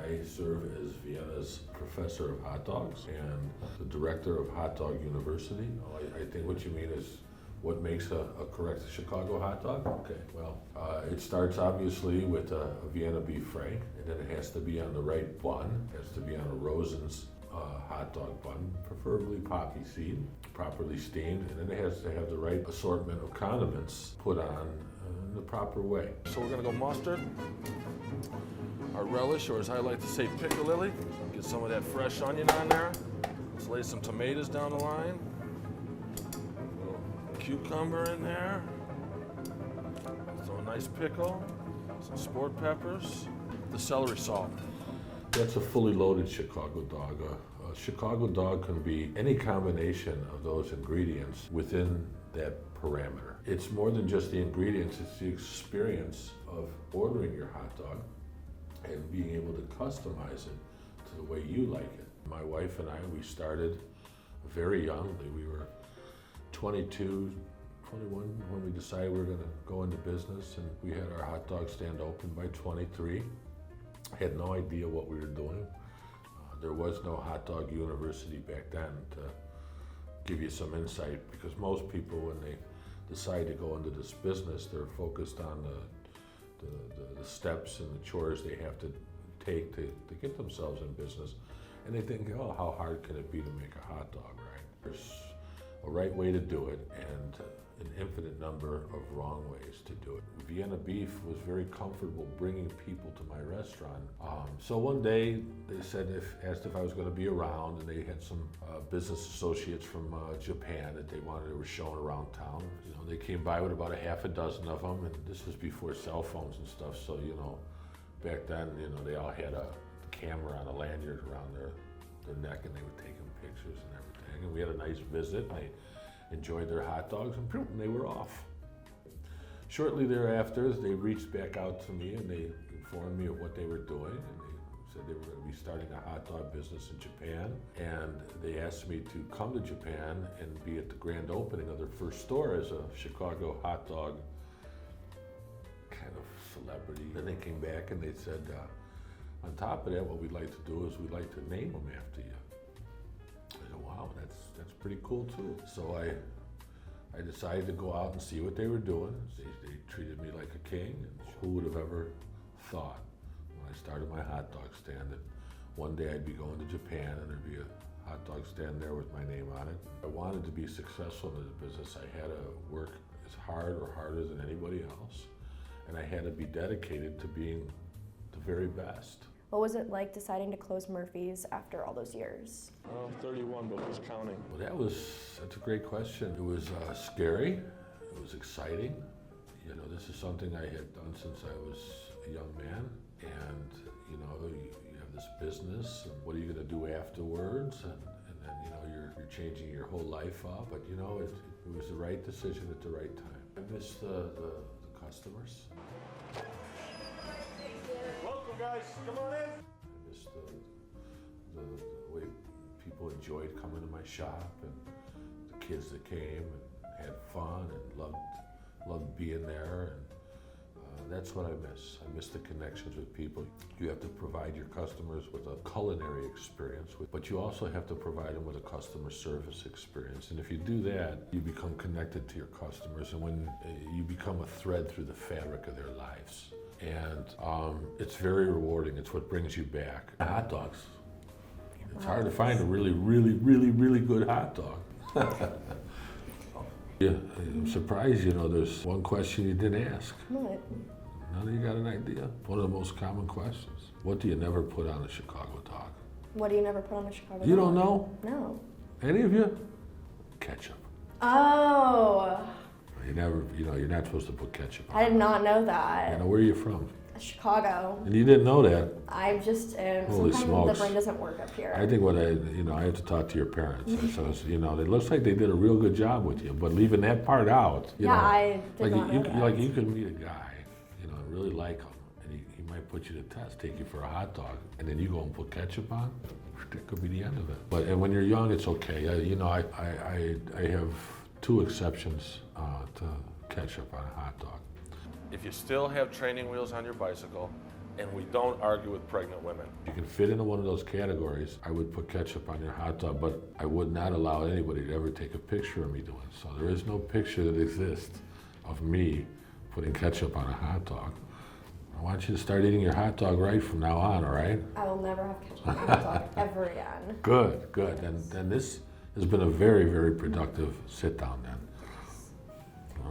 I serve as Vienna's professor of hot dogs and the director of Hot Dog University. I think what you mean is what makes a correct Chicago hot dog? Okay, well, it starts obviously with a Vienna beef frank, and then it has to be on the right bun. It has to be on a Rosen's hot dog bun, preferably poppy seed, properly steamed, and then it has to have the right assortment of condiments put on in the proper way. So we're gonna go mustard, our relish, or as I like to say, piccalilli. Get some of that fresh onion on there. Let's lay some tomatoes down the line. Cucumber in there. So a nice pickle, some sport peppers, the celery salt. That's a fully loaded Chicago dog. A Chicago dog can be any combination of those ingredients within that parameter. It's more than just the ingredients, it's the experience of ordering your hot dog and being able to customize it to the way you like it. My wife and I, we started very youngly. We were 22, 21 when we decided we were going to go into business, and we had our hot dog stand open by 23. I had no idea what we were doing. There was no hot dog university back then to give you some insight, because most people, when they decide to go into this business, they're focused on the steps and the chores they have to take to get themselves in business. And they think, oh, how hard can it be to make a hot dog, right? There's a right way to do it and an infinite number of wrong ways to do it. Vienna Beef was very comfortable bringing people to my restaurant. So one day they asked if I was going to be around, and they had some business associates from Japan that they were showing around town. You know, they came by with about a half a dozen of them, and this was before cell phones and stuff. So back then, they all had a camera on a lanyard around their neck, and they were taking pictures and everything. And we had a nice visit. And they enjoyed their hot dogs, and they were off. Shortly thereafter, they reached back out to me and they informed me of what they were doing, and they said they were going to be starting a hot dog business in Japan, and they asked me to come to Japan and be at the grand opening of their first store as a Chicago hot dog kind of celebrity. Then they came back and they said, on top of that, what we'd like to do is we'd like to name them after you. I said, wow, that's pretty cool too. So I decided to go out and see what they were doing. They treated me like a king, and who would have ever thought when I started my hot dog stand that one day I'd be going to Japan and there'd be a hot dog stand there with my name on it. I wanted to be successful in the business. I had to work as hard or harder than anybody else, and I had to be dedicated to being the very best. What was it like deciding to close Murphy's after all those years? 31, but who's counting? Well, that's a great question. It was scary, it was exciting. This is something I had done since I was a young man, and you have this business, and what are you going to do afterwards? And then you're changing your whole life up, but it was the right decision at the right time. I miss the customers. Welcome, guys. Come on in. I miss the way people enjoyed coming to my shop, and the kids that came and had fun and loved being there, and that's what I miss. I miss the connections with people. You have to provide your customers with a culinary experience, but you also have to provide them with a customer service experience. And if you do that, you become connected to your customers, and when you become a thread through the fabric of their lives. And it's very rewarding. It's what brings you back. Hot dogs. It's hard to find a really, really, really, really good hot dog. Yeah, I'm surprised, there's one question you didn't ask. What? None of you got an idea? One of the most common questions. What do you never put on a Chicago dog? What do you never put on a Chicago dog? You don't know? No. Any of you? Ketchup. Oh. You never, you're not supposed to put ketchup on. I did not know that. Where are you from? Chicago. And you didn't know that? I just, Holy sometimes smokes. the brain doesn't work up here. I think I have to talk to your parents. So, it looks like they did a real good job with you, but leaving that part out, I did not know that. Like you could meet a guy, and really like him, and he might put you to test, take you for a hot dog, and then you go and put ketchup on. That could be the end of it. And when you're young, it's okay. I have two exceptions to ketchup on a hot dog. If you still have training wheels on your bicycle, and we don't argue with pregnant women. You can fit into one of those categories. I would put ketchup on your hot dog, but I would not allow anybody to ever take a picture of me doing it. So there is no picture that exists of me putting ketchup on a hot dog. I want you to start eating your hot dog right from now on, all right? I will never have ketchup on my hot dog ever again. Good, good. And this has been a very, very productive sit down then.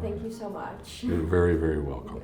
Thank you so much. You're very, very welcome.